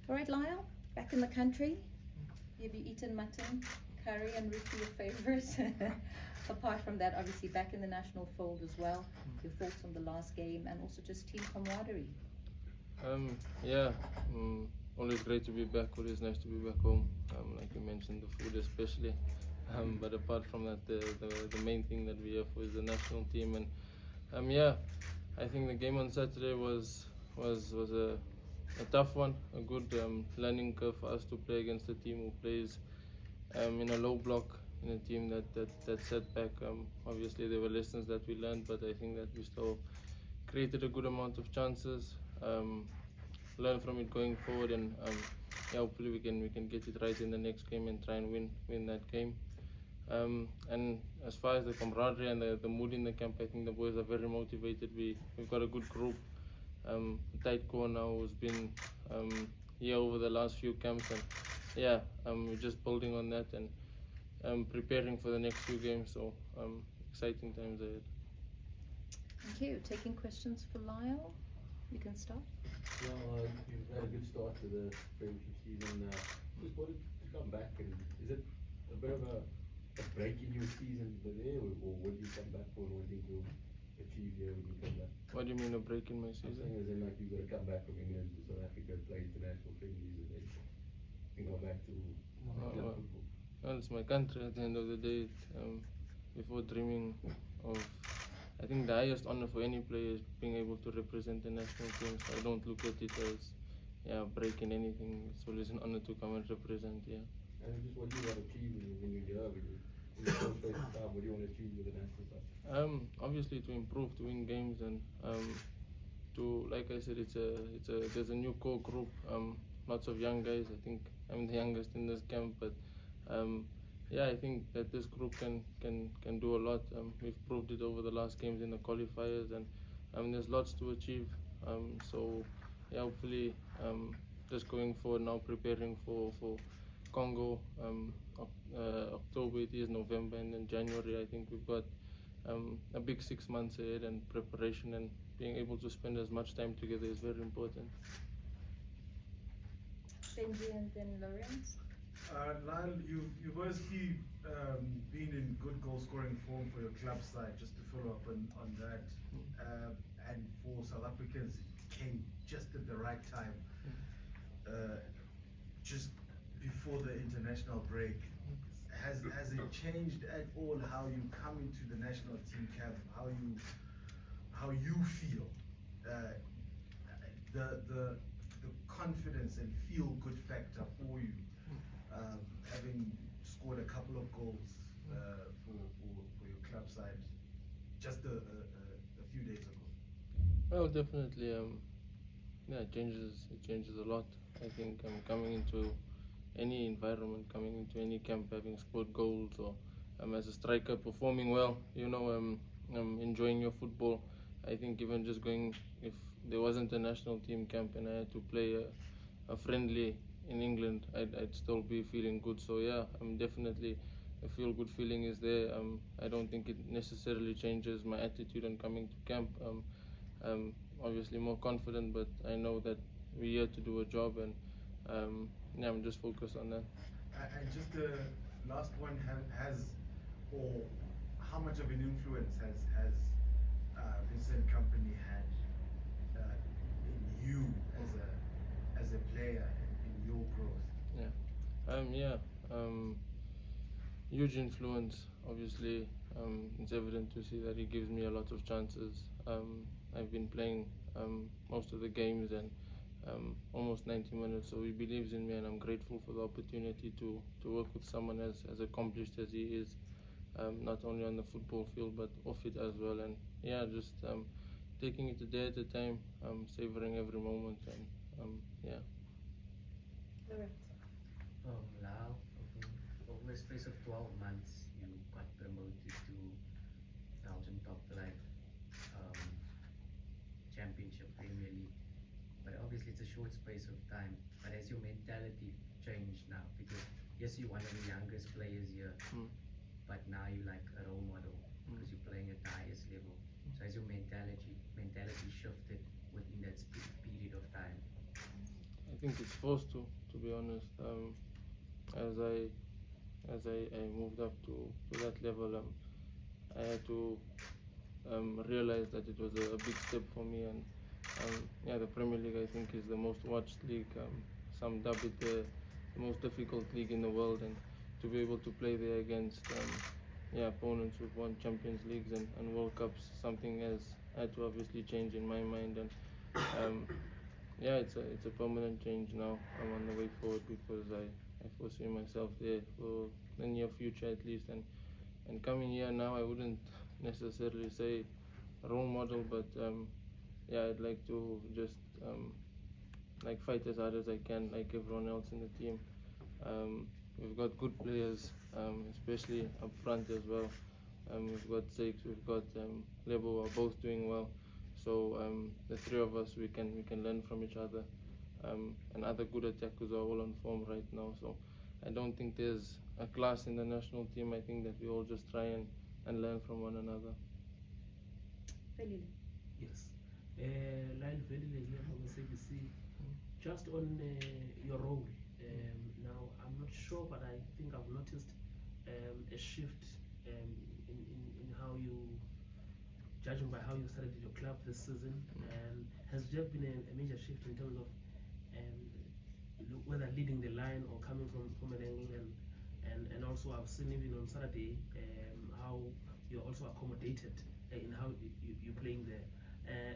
All right, Lyle, back in the country. Have you eaten mutton, curry, and roti, your favourite? Apart from that, obviously back in the national fold as well. Your thoughts on the last game and also just team camaraderie. Yeah, always great to be back. Always nice to be back home. Like you mentioned, the food especially. But apart from that, the main thing that we have for is the national team. And yeah, I think the game on Saturday was a tough one, a good learning curve for us to play against a team who plays in a low block, in a team that set back. Obviously, there were lessons that we learned, but I think that we still created a good amount of chances. Learn from it going forward, and yeah, hopefully we can get it right in the next game and try and win that game. And as far as the camaraderie and the mood in the camp, I think the boys are very motivated. We've got a good group, a tight core now who's been here over the last few camps, and yeah, we're just building on that and preparing for the next few games. So exciting times ahead. Thank you. Taking questions for Lyle. You can start. Yeah, you've had a good start to the premiership season. Just wanted to come back, and is it a bit of a break in your season there, or what do you come back for and wanting to achieve here when you come back? What do you mean a break in my I'm season? saying as in like you've got to come back from England to South Africa, play international friendlies, and then you go back to club football. Well, it's my country at the end of the day. Before dreaming of, I think the highest honor for any player is being able to represent the national team. So I don't look at it as, breaking anything. It's always an honor to come and represent. Yeah. And just what do you want to achieve when you're here? In the short space of time, what do you want to achieve with the national side? Obviously to improve, to win games, and to, like I said, there's a new core group. Lots of young guys. I think I'm the youngest in this camp, but yeah, I think that this group can do a lot. We've proved it over the last games in the qualifiers, and there's lots to achieve. So yeah, hopefully, just going forward now, preparing for Congo. October it is, November, and then January. I think we've got a big 6 months ahead, and preparation and being able to spend as much time together is very important. Benji and then Lawrence. Lyle, you've obviously been in good goal scoring form for your club side. Just to follow up on that, and for South Africans, it came just at the right time, just before the international break. Has it changed at all how you come into the national team camp? How you feel? The confidence and feel good factor for you, having scored a couple of goals for your club side just a few days ago. Well, definitely, yeah, it changes a lot. I think coming into any environment, coming into any camp, having scored goals, or as a striker performing well, enjoying your football. I think even just going, if there wasn't a national team camp and I had to play a friendly in England, I'd still be feeling good. So yeah, definitely a feel-good feeling is there. I don't think it necessarily changes my attitude on coming to camp. Obviously more confident, but I know that we're here to do a job, and yeah, I'm just focused on that. And just the last one, or how much of an influence has Vincent Company had in you as a player and in your growth? Huge influence. Obviously, it's evident to see that he gives me a lot of chances. I've been playing most of the games, and almost 90 minutes, so he believes in me, and I'm grateful for the opportunity to work with someone as accomplished as he is, not only on the football field but off it as well. And yeah, just taking it a day at a time, savoring every moment, and yeah. Lawrence. Now, over the space of 12 months, you got promoted to Belgium top flight, Championship, Premier League. But obviously it's a short space of time. But has your mentality changed now? Because yes, you're one of the youngest players here, but now you're like a role model because you're playing at the highest level. So has your mentality shifted within that period of time? I think it's forced to be honest. As I moved up to that level, I had to realize that it was a big step for me, and yeah, the Premier League I think is the most watched league. Some dub it the most difficult league in the world, and to be able to play there against yeah, opponents who've won Champions Leagues and World Cups, something has had to obviously change in my mind, and yeah, it's a permanent change now. I'm on the way forward because I foresee myself there for the near future at least, and coming here now I wouldn't necessarily say a role model, but yeah, I'd like to just like fight as hard as I can, like everyone else in the team. We've got good players, especially up front as well. We've got Sakes, we've got Lebo, are both doing well. So the three of us, we can learn from each other. And other good attackers are all on form right now. So I don't think there's a class in the national team. I think that we all just try and learn from one another. Velile. Yes. Lyle Foster here from SABC. Just on your role, now I'm not sure, but I think I've noticed a shift in how you, judging by how you started your club this season, has there been a major shift in terms of whether leading the line or coming from an angle, and also I've seen even on Saturday how you're also accommodated in how you're playing there,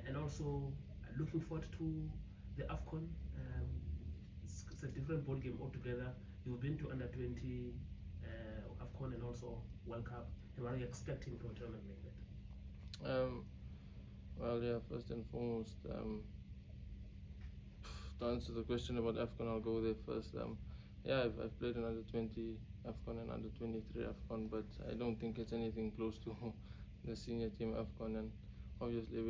and also looking forward to the AFCON. It's a different ball game altogether. You've been to under 20 AFCON and also World Cup, and what are you expecting from a tournament like that? Well, yeah, first and foremost, to answer the question about AFCON, I'll go there first. Yeah, I've played in under 20 AFCON and under 23 AFCON, but I don't think it's anything close to the senior team AFCON, and obviously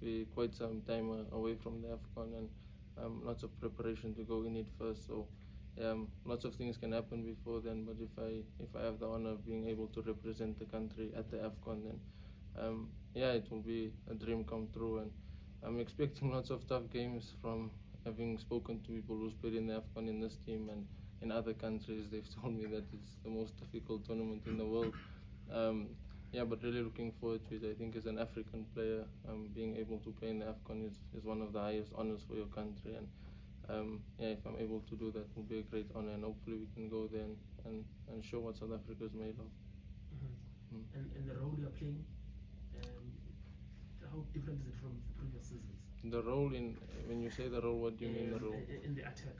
we're quite some time away from the AFCON, and lots of preparation to go in it first. So lots of things can happen before then, but if I have the honor of being able to represent the country at the AFCON, then yeah, it will be a dream come true, and I'm expecting lots of tough games from having spoken to people who's played in the AFCON in this team, and in other countries they've told me that it's the most difficult tournament in the world. Yeah, but really looking forward to it. I think as an African player, being able to play in the AFCON is one of the highest honors for your country, and yeah, if I'm able to do that, it will be a great honor, and hopefully we can go there and show what South Africa is made of. And the role you're playing, how different is it from the previous seasons? The role when you say the role, what do you mean the role? In the attack.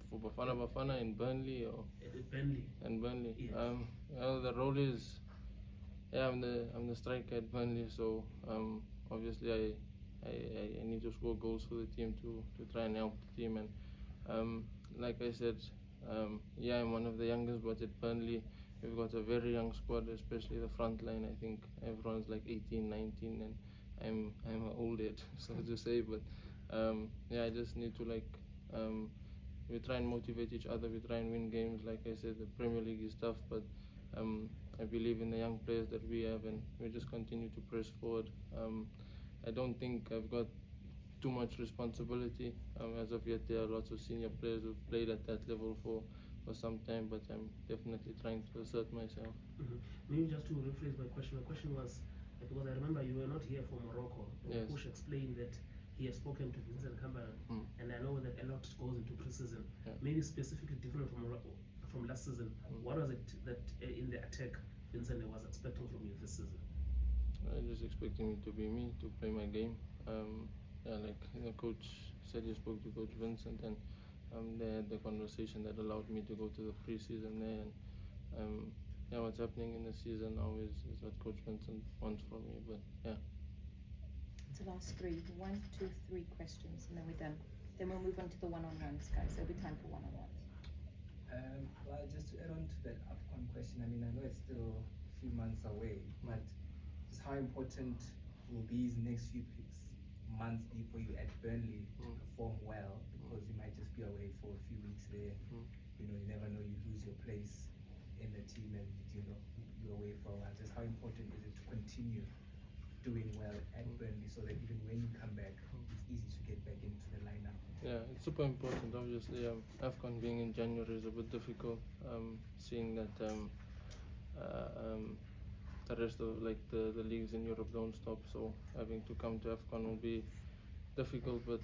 For Bafana Bafana in Burnley or? Burnley. And Burnley. Yes. Well, the role is, yeah, I'm the striker at Burnley, so obviously I need to score goals for the team to try and help the team, and like I said, yeah, I'm one of the youngest, but at Burnley we've got a very young squad, especially the front line. I think everyone's like 18, 19, and I'm an old head, so to say, but yeah, I just need to we try and motivate each other, we try and win games. Like I said, the Premier League is tough, but I believe in the young players that we have, and we just continue to press forward. I don't think I've got too much responsibility. As of yet, there are lots of senior players who've played at that level for some time, but I'm definitely trying to assert myself. Maybe just to rephrase my question was, because I remember you were not here for Morocco. Yes. Push explained that he has spoken to Vincent Cameron, and I know that a lot goes into pre-season. Yeah. Maybe specifically different from Morocco, from last season. What was it that in the attack Vincent was expecting from you this season? Just expecting me to be me, to play my game. Yeah, like coach said, he spoke to Coach Vincent, and they had the conversation that allowed me to go to the pre-season there, and yeah, what's happening in the season now is what Coach Vincent wants from me, but yeah. It's the last three. 1, 2, 3 questions, and then we're done. Then we'll move on to the one-on-ones, guys. There'll be time for one-on-ones. Well, just to add on to that AFCON question, I mean, I know it's still a few months away, but just how important will these next few months be for you at Burnley to perform well, because you might just be away for a few weeks there. You know, you never know, you lose your place in the team, and you know you're away for a while. Just how important is it to continue doing well at Burnley, so that even when you come back, it's easy to get back into the lineup? Yeah, Yeah, it's super important. Obviously, AFCON being in January is a bit difficult. Seeing that the rest of like the leagues in Europe don't stop, so having to come to AFCON will be difficult. But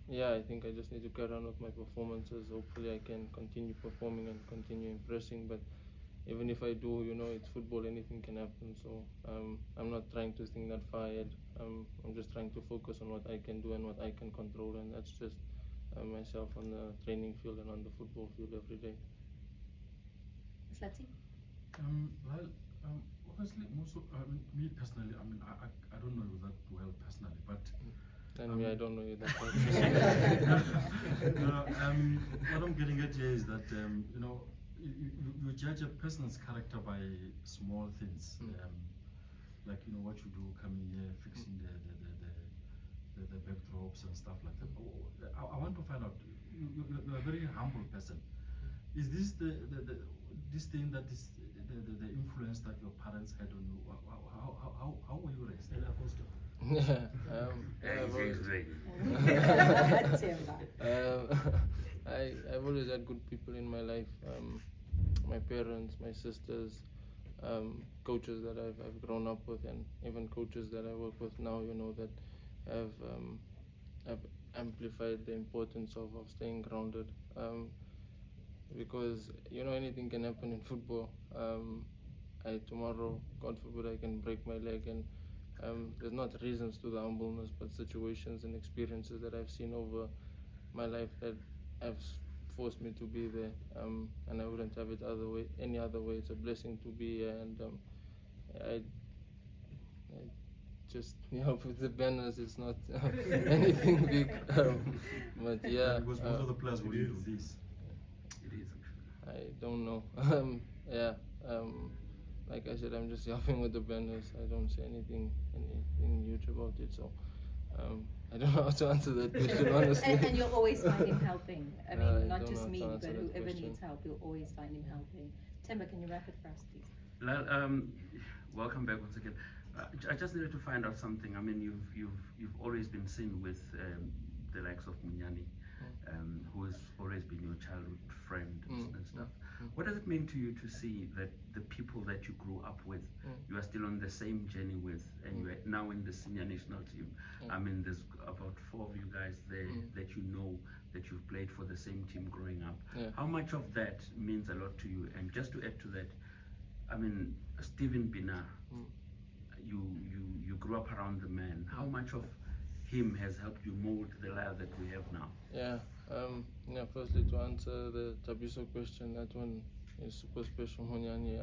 yeah, I think I just need to carry on with my performances. Hopefully, I can continue performing and continue impressing. But even if I do, you know, it's football, anything can happen. So I'm not trying to think that far ahead. I'm just trying to focus on what I can do and what I can control, and that's just myself on the training field and on the football field every day. Slati? Well, obviously, me personally, I don't know you that well personally, but And me, I don't know you that well. what I'm getting at here is that you know, you judge a person's character by small things, like you know what you do, coming here, fixing the backdrops and stuff like that. I want to find out. You're a very humble person. Is this this thing that is the influence that your parents had on you? How were you raised? And Apostle. I've always had good people in my life. My parents, my sisters, coaches that I've grown up with, and even coaches that I work with now, you know, that have amplified the importance of staying grounded. Because you know, anything can happen in football. Tomorrow, God forbid, I can break my leg, and there's not reasons to the humbleness, but situations and experiences that I've seen over my life that have forced me to be there, and I wouldn't have it any other way. It's a blessing to be here, and I just, you know, with the banners, it's not anything big, but yeah. Because most of the players will do this. I don't know. Yeah. Like I said, I'm just helping with the banners. I don't say anything huge about it. So I don't know how to answer that question honestly. And you'll always find him helping. I mean, I not don't just know me, how to but answer that whoever question. needs help, you'll always find him helping. Timber, can you wrap it for us, please? Lyle, welcome back once again. I just needed to find out something. I mean, you've always been seen with the likes of Munyani, who has always been your childhood friend and stuff. What does it mean to you to see that the people that you grew up with, you are still on the same journey with, and you are now in the senior national team? I mean, there's about 4 of you guys there that you know that you've played for the same team growing up. How much of that means a lot to you? And just to add to that, I mean, Stephen Binar, you grew up around the man. How much of him has helped you mold the Lyle that we have now? Yeah. Firstly, to answer the Tabiso question, that one is super special. Munyani,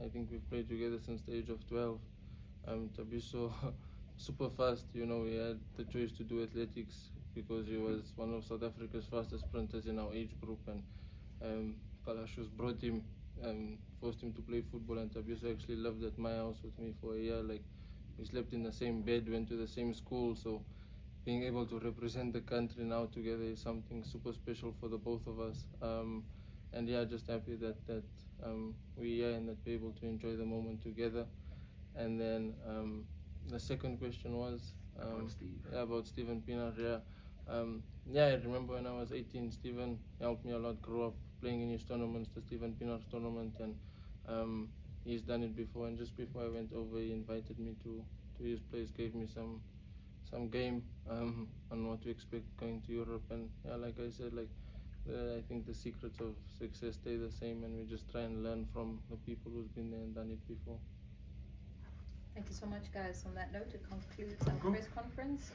I think we've played together since the age of 12. Tabiso, super fast. You know, we had the choice to do athletics because he was one of South Africa's fastest sprinters in our age group, and Palashus brought him, forced him to play football, and Tabiso actually lived at my house with me for a year. Like, we slept in the same bed, went to the same school, so being able to represent the country now together is something super special for the both of us. And yeah, just happy that we're here and that we're able to enjoy the moment together. And then the second question was about Stephen Pinar. Yeah, I remember when I was 18, Stephen helped me a lot grow up playing in his tournaments, the Stephen Pinar's tournament, and he's done it before. And just before I went over, he invited me to his place, gave me some game on what to expect going to Europe. And yeah, like I said, I think the secrets of success stay the same, and we just try and learn from the people who's been there and done it before. Thank you so much, guys. On that note, it concludes our press conference.